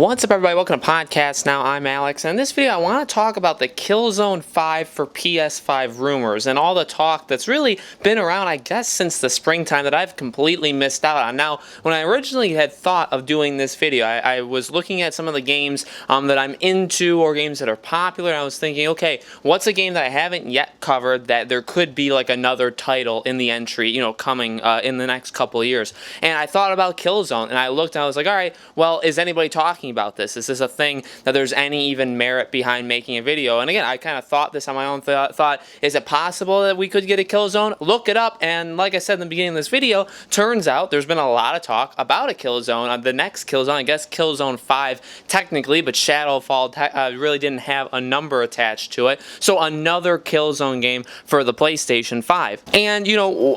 What's up, everybody? Welcome to Podcast Now. I'm Alex, and in this video I want to talk about the Killzone 5 for PS5 rumors and all the talk that's really been around, I guess, since the springtime that I've completely missed out on. Now, when I originally had thought of doing this video, I was looking at some of the games that I'm into or games that are popular, and I was thinking, okay, what's a game that I haven't yet covered that there could be like another title in the entry, coming in the next couple of years? And I thought about Killzone, and I looked and I was like, all right, well, is anybody talking about this? Is this a thing that there's any even merit behind making a video? And again, I kind of thought this on my own, thought, is it possible that we could get a Killzone? Look it up, and like I said in the beginning of this video, turns out there's been a lot of talk about a Killzone. The next Killzone, I guess Killzone 5 technically, but Shadowfall really didn't have a number attached to it. So another Killzone game for the PlayStation 5. And,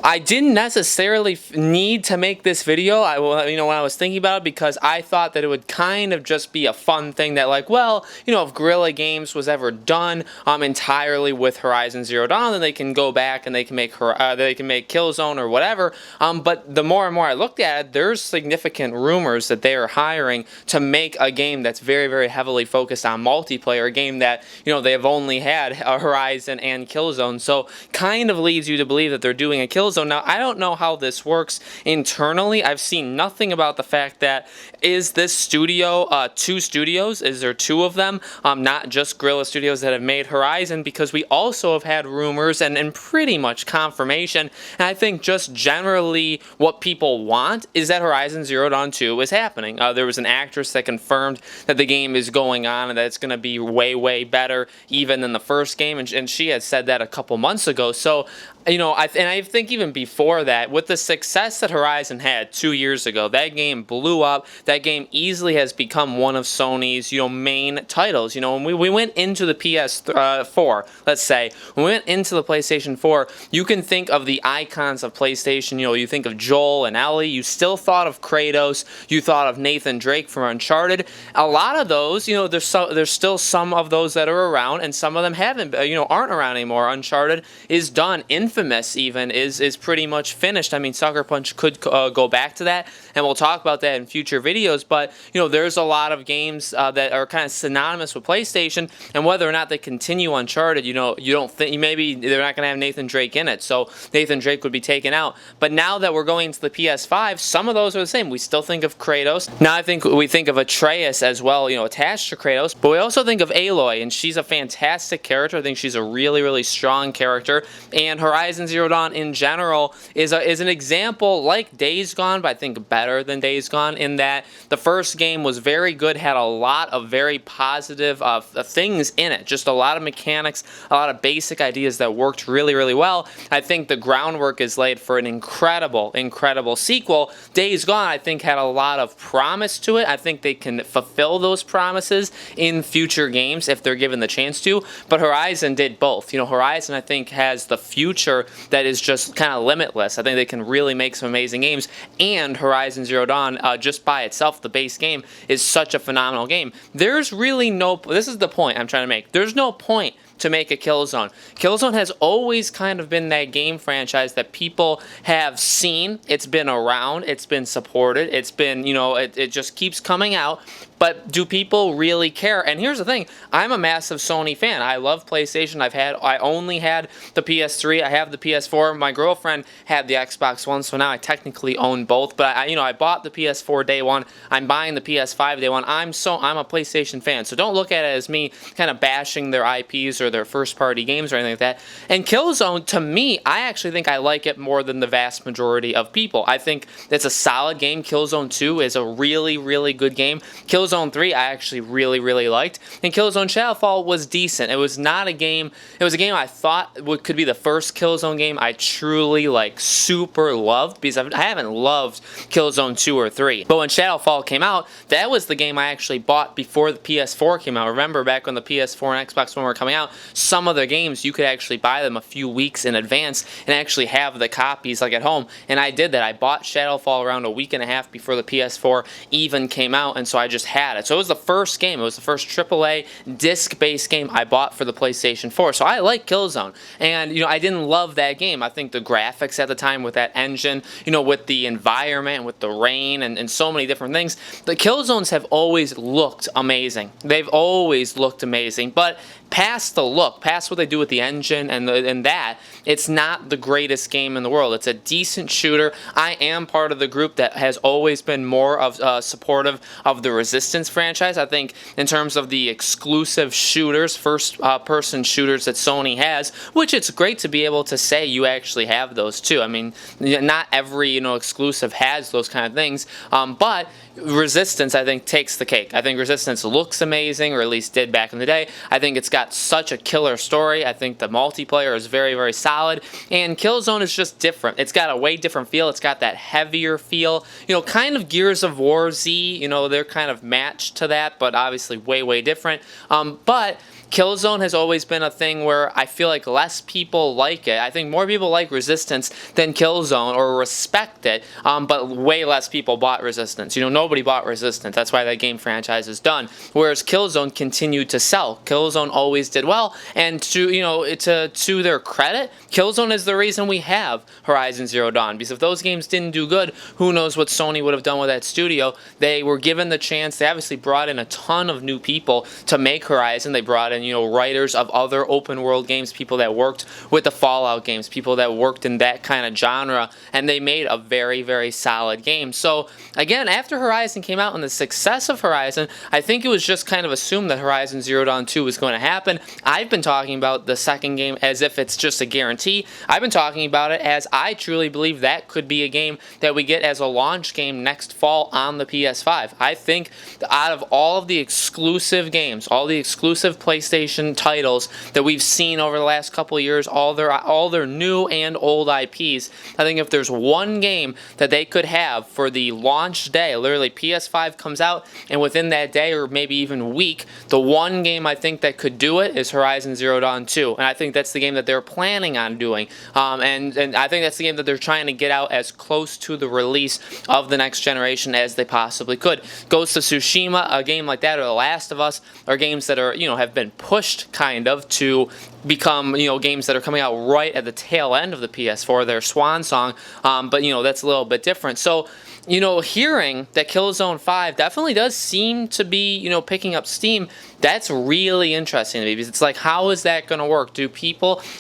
I didn't necessarily need to make this video, when I was thinking about it, because I thought that it would kind of just be a fun thing that, like, well, if Guerrilla Games was ever done entirely with Horizon Zero Dawn, then they can go back and they can make Killzone or whatever. But the more and more I looked at it, there's significant rumors that they are hiring to make a game that's very, very heavily focused on multiplayer, a game that they have only had Horizon and Killzone. So kind of leads you to believe that they're doing a Killzone. Now, I don't know how this works internally. I've seen nothing about the fact that, is this studio two studios? Is there two of them? Not just Guerrilla Studios that have made Horizon, because we also have had rumors and pretty much confirmation. And I think just generally what people want is that Horizon Zero Dawn 2 is happening. There was an actress that confirmed that the game is going on and that it's going to be way, way better even than the first game, and she had said that a couple months ago. So, I think even before that, with the success that Horizon had 2 years ago, that game blew up. That game easily has become one of Sony's, main titles. When we went into the PS4, let's say, when we went into the PlayStation 4, you can think of the icons of PlayStation. You think of Joel and Ellie. You still thought of Kratos. You thought of Nathan Drake from Uncharted. A lot of those, there's still some of those that are around, and some of them aren't around anymore. Uncharted is done. Infamous even is pretty much finished. I mean, Sucker Punch could go back to that, and we'll talk about that in future videos. But there's a lot of games that are kind of synonymous with PlayStation, and whether or not they continue Uncharted, you don't think, maybe they're not going to have Nathan Drake in it, so Nathan Drake would be taken out. But now that we're going to the PS5, some of those are the same. We still think of Kratos. Now I think we think of Atreus as well, attached to Kratos, but we also think of Aloy, and she's a fantastic character. I think she's a really, really strong character, and Horizon Zero Dawn in general is an example like Days Gone, but I think better than Days Gone, in that the first game was very good, had a lot of very positive things in it, just a lot of mechanics, a lot of basic ideas that worked really, really well. I think the groundwork is laid for an incredible, incredible sequel. Days Gone, I think, had a lot of promise to it. I think they can fulfill those promises in future games if they're given the chance to, but Horizon did both. Horizon, I think, has the future that is just kind of limitless. I think they can really make some amazing games, and Horizon Zero Dawn, just by itself, the base game, is such a phenomenal game. There's really this is the point I'm trying to make. There's no point to make a Killzone. Killzone has always kind of been that game franchise that people have seen. It's been around. It's been supported. It's been, it just keeps coming out. But do people really care? And here's the thing. I'm a massive Sony fan. I love PlayStation. I only had the PS3. I have the PS4. My girlfriend had the Xbox One, so now I technically own both. But I bought the PS4 day one. I'm buying the PS5 day one. I'm a PlayStation fan. So don't look at it as me kind of bashing their IPs or their first-party games or anything like that. And Killzone, to me, I actually think I like it more than the vast majority of people. I think it's a solid game. Killzone 2 is a really, really good game. Killzone 3 I actually really, really liked, and Killzone Shadowfall was decent. It was not a game, it was a game I thought could be the first Killzone game I truly super loved, because I haven't loved Killzone 2 or 3. But when Shadowfall came out, that was the game I actually bought before the PS4 came out. Remember back when the PS4 and Xbox One were coming out, some of the games you could actually buy them a few weeks in advance and actually have the copies at home, and I did that. I bought Shadowfall around a week and a half before the PS4 even came out, and so I just had it. So it was the first game. It was the first AAA disc-based game I bought for the PlayStation 4. So I like Killzone. And, I didn't love that game. I think the graphics at the time with that engine, with the environment, with the rain, and so many different things, the Killzones have always looked amazing. They've always looked amazing. But past the look, past what they do with the engine and that, it's not the greatest game in the world. It's a decent shooter. I am part of the group that has always been more of supportive of the Resistance franchise. I think in terms of the exclusive shooters, first-person shooters that Sony has, which it's great to be able to say you actually have those too. I mean, not every exclusive has those kind of things, but Resistance, I think, takes the cake. I think Resistance looks amazing, or at least did back in the day. I think it's got such a killer story. I think the multiplayer is very, very solid, and Killzone is just different. It's got a way different feel. It's got that heavier feel, kind of Gears of War Z, they're kind of matched to that, but obviously way, way different. But Killzone has always been a thing where I feel like less people like it. I think more people like Resistance than Killzone, or respect it, but way less people bought Resistance. Nobody bought Resistance. That's why that game franchise is done. Whereas Killzone continued to sell. Killzone always did well, and to their credit, Killzone is the reason we have Horizon Zero Dawn. Because if those games didn't do good, who knows what Sony would have done with that studio. They were given the chance. They obviously brought in a ton of new people to make Horizon. They brought in writers of other open world games, people that worked with the Fallout games, people that worked in that kind of genre, and they made a very, very solid game. So again, after Horizon came out and the success of Horizon, I think it was just kind of assumed that Horizon Zero Dawn 2 was going to happen. I've been talking about the second game as if it's just a guarantee. I've been talking about it as I truly believe that could be a game that we get as a launch game next fall on the PS5. I think out of all of the exclusive games, all the exclusive PlayStation titles that we've seen over the last couple of years, all their new and old IPs, I think if there's one game that they could have for the launch day, literally PS5 comes out, and within that day or maybe even week, the one game I think that could do it is Horizon Zero Dawn 2, and I think that's the game that they're planning on doing, and I think that's the game that they're trying to get out as close to the release of the next generation as they possibly could. Ghost of Tsushima, a game like that, or The Last of Us, are games that are have been pushed kind of to become games that are coming out right at the tail end of the PS4, their swan song, but that's a little bit different. So hearing that Killzone 5 definitely does seem to be picking up steam, that's really interesting to me, because it's like, how is that going to work?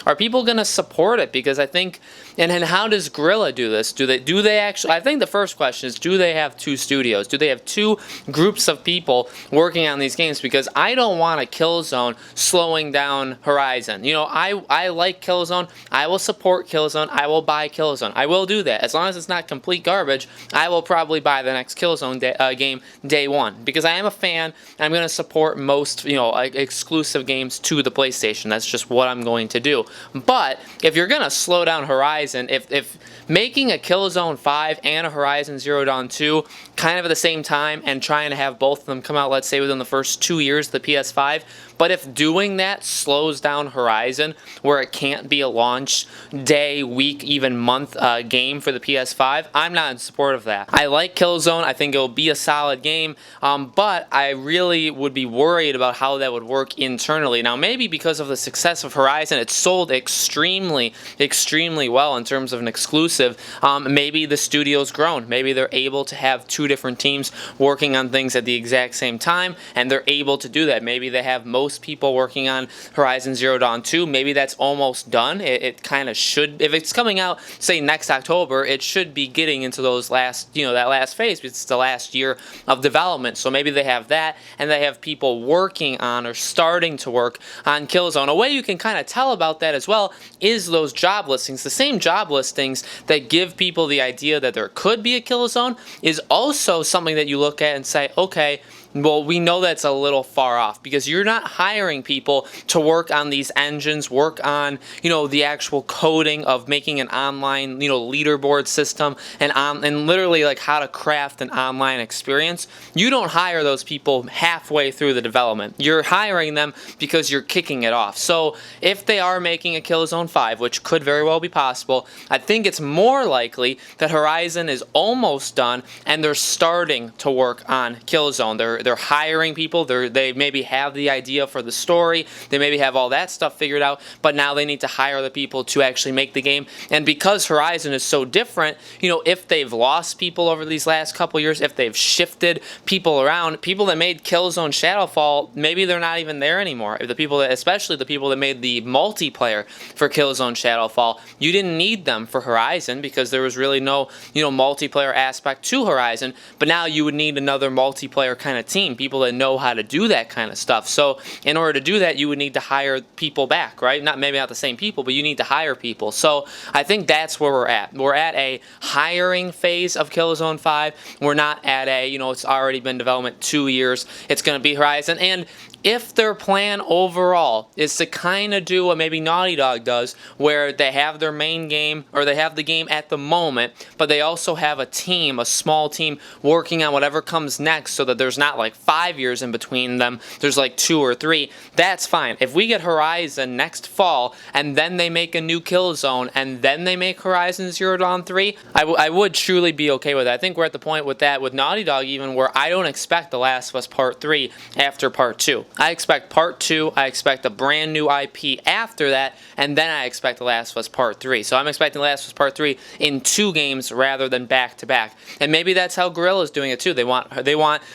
Are people going to support it? Because I think, and how does Guerrilla do this? Do they actually? I think the first question is, do they have two studios? Do they have two groups of people working on these games? Because I don't want a Killzone slowing down Horizon. I like Killzone. I will support Killzone. I will buy Killzone. I will do that. As long as it's not complete garbage, I will probably buy the next Killzone game day one, because I am a fan. I'm going to support most exclusive games to the PlayStation. That's just what I'm going to do. But if you're going to slow down Horizon, if making a Killzone 5 and a Horizon Zero Dawn 2 kind of at the same time and trying to have both of them come out, let's say, within the first 2 years of the PS5, but if doing that slows down Horizon, where it can't be a launch day, week, even month game for the PS5, I'm not in support of that. I like Killzone. I think it will be a solid game, but I really would be worried about how that would work internally. Now, maybe because of the success of Horizon, it sold extremely, extremely well in terms of an exclusive. Maybe the studio's grown. Maybe they're able to have two different teams working on things at the exact same time, and they're able to do that. Maybe they have most people working on Horizon Zero Dawn 2. Maybe that's almost done. It kind of should, if it's coming out, say, next October, it should be getting into those last, that last phase, because it's the last year of development. So maybe they have that, and they have people working on or starting to work on Killzone. A way you can kind of tell about that as well is those job listings. The same job listings that give people the idea that there could be a Killzone is also something that you look at and say, okay, well, we know that's a little far off, because you're not hiring people to work on these engines, work on, the actual coding of making an online, leaderboard system, and literally like how to craft an online experience. You don't hire those people halfway through the development. You're hiring them because you're kicking it off. So if they are making a Killzone 5, which could very well be possible, I think it's more likely that Horizon is almost done and they're starting to work on Killzone. they're hiring people. They maybe have the idea for the story. They maybe have all that stuff figured out, but now they need to hire the people to actually make the game. And because Horizon is so different, you know, if they've lost people over these last couple years, if they've shifted people around, people that made Killzone Shadowfall, maybe they're not even there anymore. The people that, especially the people that made the multiplayer for Killzone Shadowfall, you didn't need them for Horizon because there was really no, you know, multiplayer aspect to Horizon. But now you would need another multiplayer kind of team, people that know how to do that kind of stuff. So in order to do that, you would need to hire people back, right? Maybe not the same people, but you need to hire people. So I think that's where we're at. We're at a hiring phase of Killzone 5. We're not at a, you know, it's already been development 2 years. It's going to be Horizon. And if their plan overall is to kind of do what maybe Naughty Dog does, where they have their main game, or they have the game at the moment, but they also have a team, a small team, working on whatever comes next so that there's not like 5 years in between them, there's like 2 or 3, that's fine. If we get Horizon next fall, and then they make a new Killzone, and then they make Horizon Zero Dawn 3, I would truly be okay with that. I think we're at the point with that, with Naughty Dog even, where I don't expect The Last of Us Part 3 after Part 2. I expect Part 2, I expect a brand new IP after that, and then I expect The Last of Us Part 3. So I'm expecting The Last of Us Part 3 in 2 games rather than back to back. And maybe that's how Guerrilla's doing it too. They want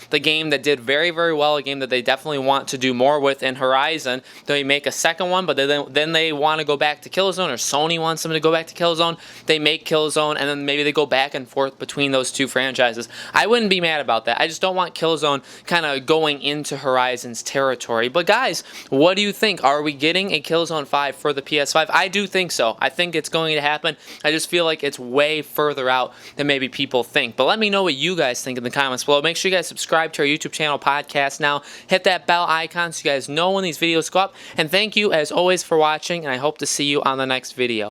the game that did very, very well, a game that they definitely want to do more with in Horizon. They make a second one, but then they want to go back to Killzone, or Sony wants them to go back to Killzone. They make Killzone, and then maybe they go back and forth between those 2 franchises. I wouldn't be mad about that. I just don't want Killzone kind of going into Horizon's territory. But guys, what do you think? Are we getting a Killzone 5 for the PS5? I do think so. I think it's going to happen. I just feel like it's way further out than maybe people think. But let me know what you guys think in the comments below. Make sure you guys subscribe to our YouTube channel, Podcast Now. Hit that bell icon so you guys know when these videos go up. And thank you, as always, for watching, and I hope to see you on the next video.